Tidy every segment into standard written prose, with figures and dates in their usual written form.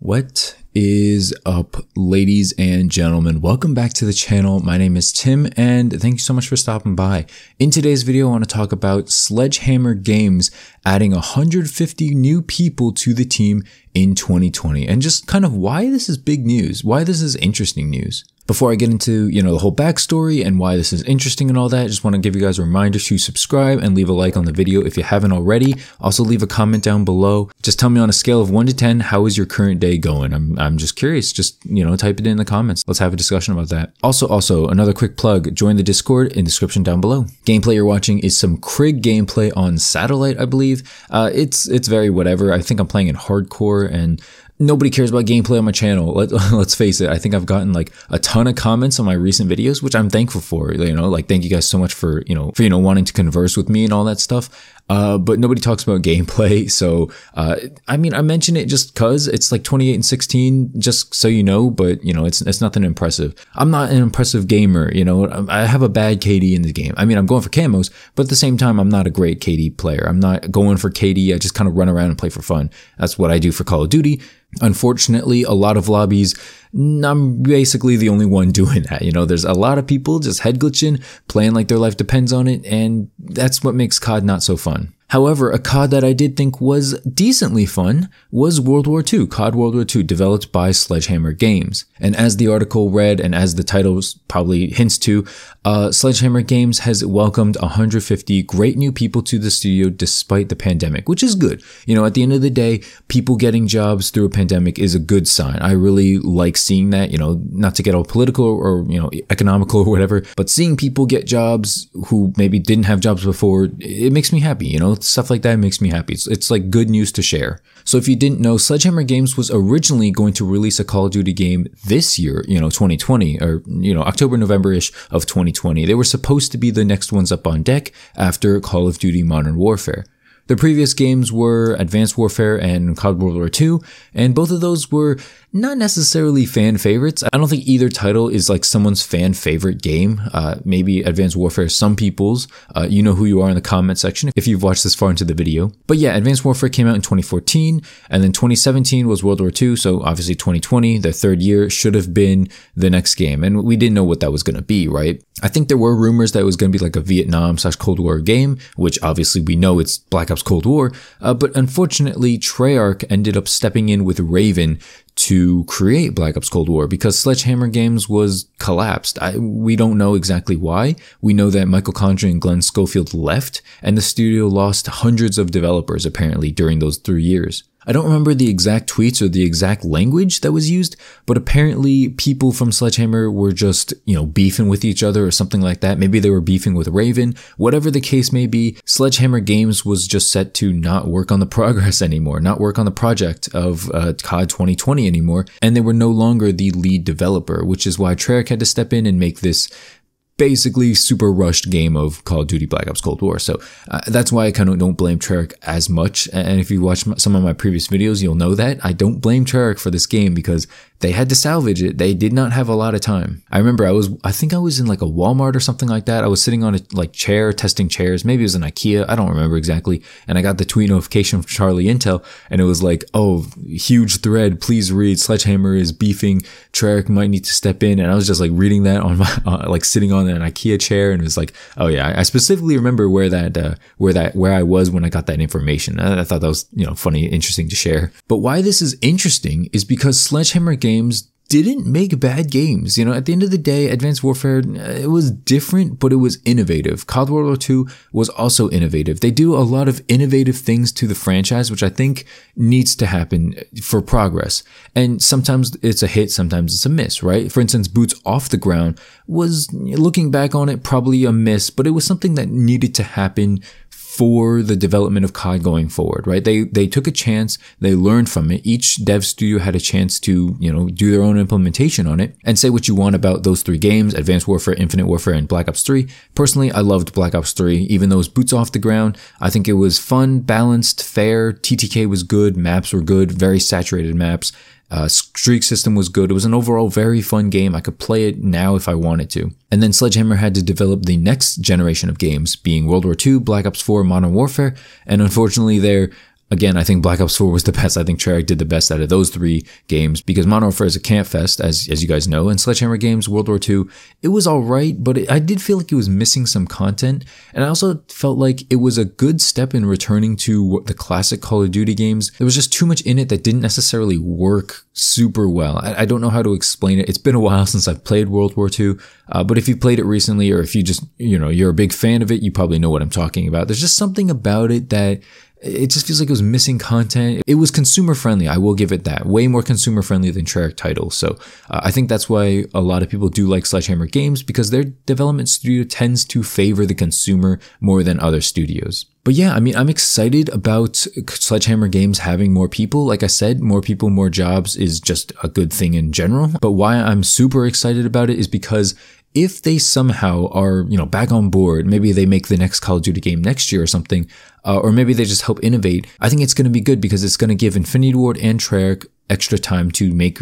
What is up, ladies and gentlemen? Welcome back to the channel. My name is Tim and thank you so much for stopping by. In today's video, I want to talk about Sledgehammer Games adding 150 new people to the team in 2020 and just kind of why this is big news, why this is interesting news. Before I get into, the whole backstory and why this is interesting and all that, I just want to give you guys a reminder to subscribe and leave a like on the video if you haven't already. Also leave a comment down below. Just tell me on a scale of 1 to 10, how is your current day going? I'm just curious. Just, type it in the comments. Let's have a discussion about that. Also, another quick plug, join the Discord in the description down below. Gameplay you're watching is some Krig gameplay on satellite, I believe. It's very whatever. I think I'm playing in hardcore and nobody cares about gameplay on my channel. Let's face it. I think I've gotten like a ton of comments on my recent videos, which I'm thankful for, thank you guys so much for, wanting to converse with me and all that stuff. But nobody talks about gameplay. So, I mention it just cause it's like 28 and 16, just so you know, but it's nothing impressive. I'm not an impressive gamer. I have a bad KD in the game. I'm going for camos, but at the same time, I'm not a great KD player. I'm not going for KD. I just kind of run around and play for fun. That's what I do for Call of Duty. Unfortunately, a lot of lobbies, I'm basically the only one doing that. There's a lot of people just head glitching, playing like their life depends on it, and that's what makes COD not so fun. However, a COD that I did think was decently fun was World War II, COD World War II, developed by Sledgehammer Games. And as the article read, and as the title probably hints to, Sledgehammer Games has welcomed 150 great new people to the studio despite the pandemic, which is good. At the end of the day, people getting jobs through a pandemic is a good sign. I really like seeing that, not to get all political or, economical or whatever, but seeing people get jobs who maybe didn't have jobs before, it makes me happy, Stuff like that makes me happy. It's like good news to share. So if you didn't know, Sledgehammer Games was originally going to release a Call of Duty game this year, 2020, or, October, November-ish of 2020. They were supposed to be the next ones up on deck after Call of Duty Modern Warfare. The previous games were Advanced Warfare and COD World War II, and both of those were not necessarily fan favorites. I don't think either title is like someone's fan favorite game. Maybe Advanced Warfare, some people's. You know who you are in the comment section if you've watched this far into the video. But yeah, Advanced Warfare came out in 2014, and then 2017 was World War II, so obviously 2020, their third year, should have been the next game, and we didn't know what that was going to be, right? I think there were rumors that it was going to be like a Vietnam/Cold War game, which obviously we know it's Black Ops Cold War, but unfortunately Treyarch ended up stepping in with Raven to create Black Ops Cold War because Sledgehammer Games was collapsed. We don't know exactly why. We know that Michael Condrey and Glenn Schofield left and the studio lost hundreds of developers apparently during those 3 years. I don't remember the exact tweets or the exact language that was used, but apparently people from Sledgehammer were just, beefing with each other or something like that. Maybe they were beefing with Raven. Whatever the case may be, Sledgehammer Games was just set to not work on the progress anymore, not work on the project of COD 2020 anymore, and they were no longer the lead developer, which is why Treyarch had to step in and make this basically super rushed game of Call of Duty Black Ops Cold War. So that's why I kind of don't blame Treyarch as much. And if you watch some of my previous videos, you'll know that I don't blame Treyarch for this game because they had to salvage it. They did not have a lot of time. I remember I think I was in like a Walmart or something like that. I was sitting on a chair testing chairs. Maybe it was an IKEA. I don't remember exactly. And I got the tweet notification from Charlie Intel and it was like, oh, huge thread. Please read. Sledgehammer is beefing. Treyarch might need to step in. And I was just like reading that on my, like sitting on an IKEA chair. And it was like, oh yeah, I specifically remember where I was when I got that information. I thought that was, funny, interesting to share. But why this is interesting is because Sledgehammer Games didn't make bad games. At the end of the day, Advanced Warfare, it was different, but it was innovative. COD World War II was also innovative. They do a lot of innovative things to the franchise, which I think needs to happen for progress. And sometimes it's a hit, sometimes it's a miss, right? For instance, Boots Off the Ground was, looking back on it, probably a miss, but it was something that needed to happen for the development of COD going forward, right? They took a chance, they learned from it. Each dev studio had a chance to, do their own implementation on it and say what you want about those 3 games, Advanced Warfare, Infinite Warfare, and Black Ops 3. Personally, I loved Black Ops 3, even though it was boots off the ground. I think it was fun, balanced, fair. TTK was good, maps were good, very saturated maps. Streak system was good. It was an overall very fun game. I could play it now if I wanted to. And then Sledgehammer had to develop the next generation of games, being World War II, Black Ops 4, Modern Warfare, and unfortunately Again, I think Black Ops 4 was the best. I think Treyarch did the best out of those 3 games because Modern Warfare is a camp fest, as you guys know, and Sledgehammer Games, World War II, it was all right, but I did feel like it was missing some content, and I also felt like it was a good step in returning to the classic Call of Duty games. There was just too much in it that didn't necessarily work super well. I don't know how to explain it. It's been a while since I've played World War II, but if you played it recently, or if you just, you're a big fan of it, you probably know what I'm talking about. There's just something about it that it just feels like it was missing content. It was consumer friendly. I will give it that. Way more consumer friendly than Treyarch titles. So I think that's why a lot of people do like Sledgehammer Games, because their development studio tends to favor the consumer more than other studios. But yeah, I mean, I'm excited about Sledgehammer Games having more people. Like I said, more people, more jobs is just a good thing in general. But why I'm super excited about it is because if they somehow are, back on board, maybe they make the next Call of Duty game next year or something, or maybe they just help innovate, I think it's going to be good because it's going to give Infinity Ward and Treyarch extra time to make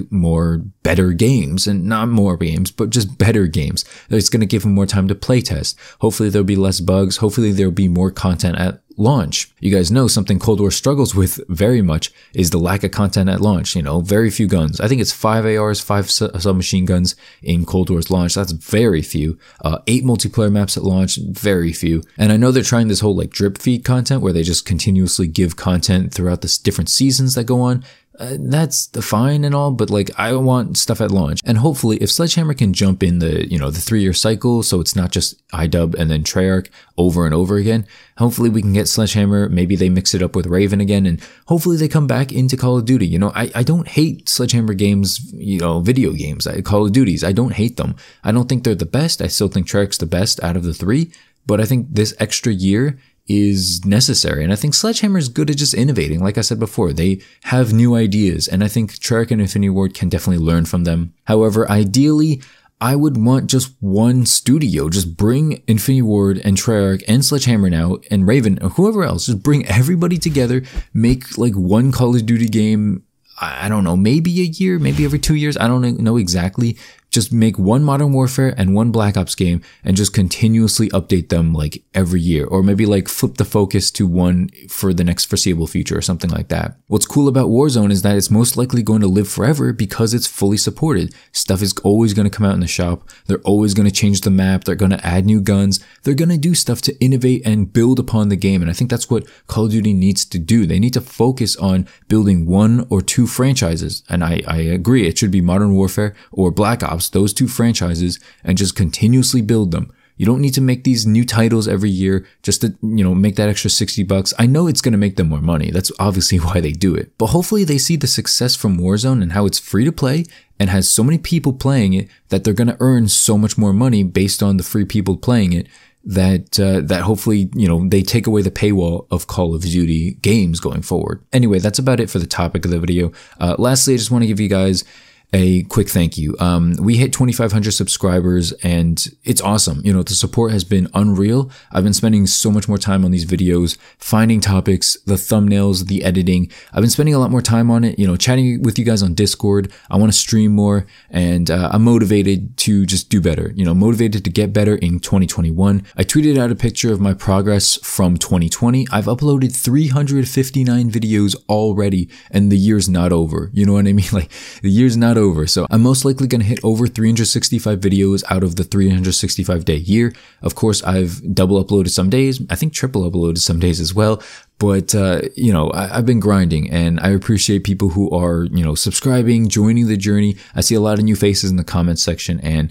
better games, and not more games, but just better games. It's going to give them more time to play test. Hopefully there'll be less bugs. Hopefully there'll be more content at launch. You guys know something Cold War struggles with very much is the lack of content at launch. Very few guns. I think it's 5 ARs, 5 submachine guns in Cold War's launch. That's very few. 8 multiplayer maps at launch, very few. And I know they're trying this whole drip feed content where they just continuously give content throughout the different seasons that go on. That's fine and all, but I want stuff at launch. And hopefully if Sledgehammer can jump in the 3-year cycle, so it's not just iDub and then Treyarch over and over again, hopefully we can get Sledgehammer, maybe they mix it up with Raven again, and hopefully they come back into Call of Duty. I don't hate Sledgehammer Games, video games, Call of Duties. I don't hate them. I don't think they're the best. I still think Treyarch's the best out of the 3, but I think this extra year is necessary. And I think Sledgehammer is good at just innovating. Like I said before, they have new ideas, and I think Treyarch and Infinity Ward can definitely learn from them. However, ideally, I would want just one studio. Just bring Infinity Ward and Treyarch and Sledgehammer now and Raven or whoever else. Just bring everybody together, make one Call of Duty game. I don't know, maybe a year, maybe every 2 years. I don't know exactly. Just make one Modern Warfare and one Black Ops game and just continuously update them every year, or maybe flip the focus to one for the next foreseeable future or something like that. What's cool about Warzone is that it's most likely going to live forever because it's fully supported. Stuff is always going to come out in the shop. They're always going to change the map. They're going to add new guns. They're going to do stuff to innovate and build upon the game. And I think that's what Call of Duty needs to do. They need to focus on building 1 or 2 franchises. And I agree. It should be Modern Warfare or Black Ops, those 2 franchises, and just continuously build them. You don't need to make these new titles every year just to, make that extra $60. I know it's going to make them more money. That's obviously why they do it. But hopefully they see the success from Warzone and how it's free to play and has so many people playing it that they're going to earn so much more money based on the free people playing it, that hopefully, they take away the paywall of Call of Duty games going forward. Anyway, that's about it for the topic of the video. Lastly, I just want to give you guys a quick thank you. We hit 2,500 subscribers and it's awesome. The support has been unreal. I've been spending so much more time on these videos, finding topics, the thumbnails, the editing. I've been spending a lot more time on it, chatting with you guys on Discord. I want to stream more, and I'm motivated to just do better, motivated to get better in 2021. I tweeted out a picture of my progress from 2020. I've uploaded 359 videos already and the year's not over. You know what I mean? The year's not over. So I'm most likely going to hit over 365 videos out of the 365 day year. Of course, I've double uploaded some days. I think triple uploaded some days as well. But, I've been grinding, and I appreciate people who are, subscribing, joining the journey. I see a lot of new faces in the comments section, and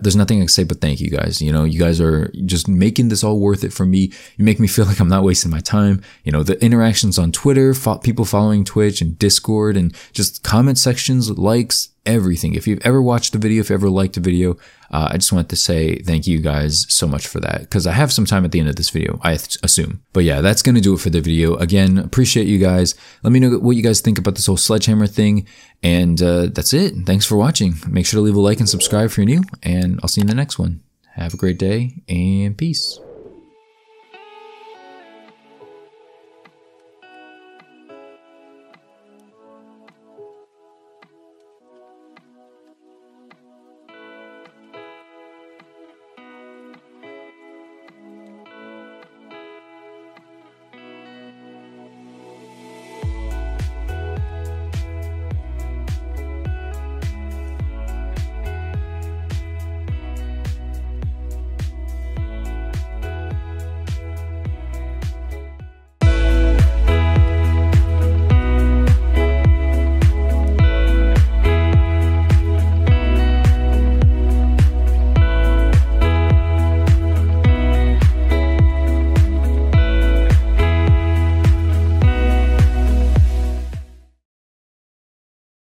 there's nothing I can say but thank you guys. You guys are just making this all worth it for me. You make me feel like I'm not wasting my time. The interactions on Twitter, people following Twitch and Discord, and just comment sections, likes, everything. If you've ever watched a video, if you ever liked a video, I just want to say thank you guys so much for that, because I have some time at the end of this video, I assume. But yeah, that's going to do it for the video. Again, appreciate you guys. Let me know what you guys think about this whole Sledgehammer thing. And that's it. Thanks for watching. Make sure to leave a like and subscribe if you're new, and I'll see you in the next one. Have a great day and peace.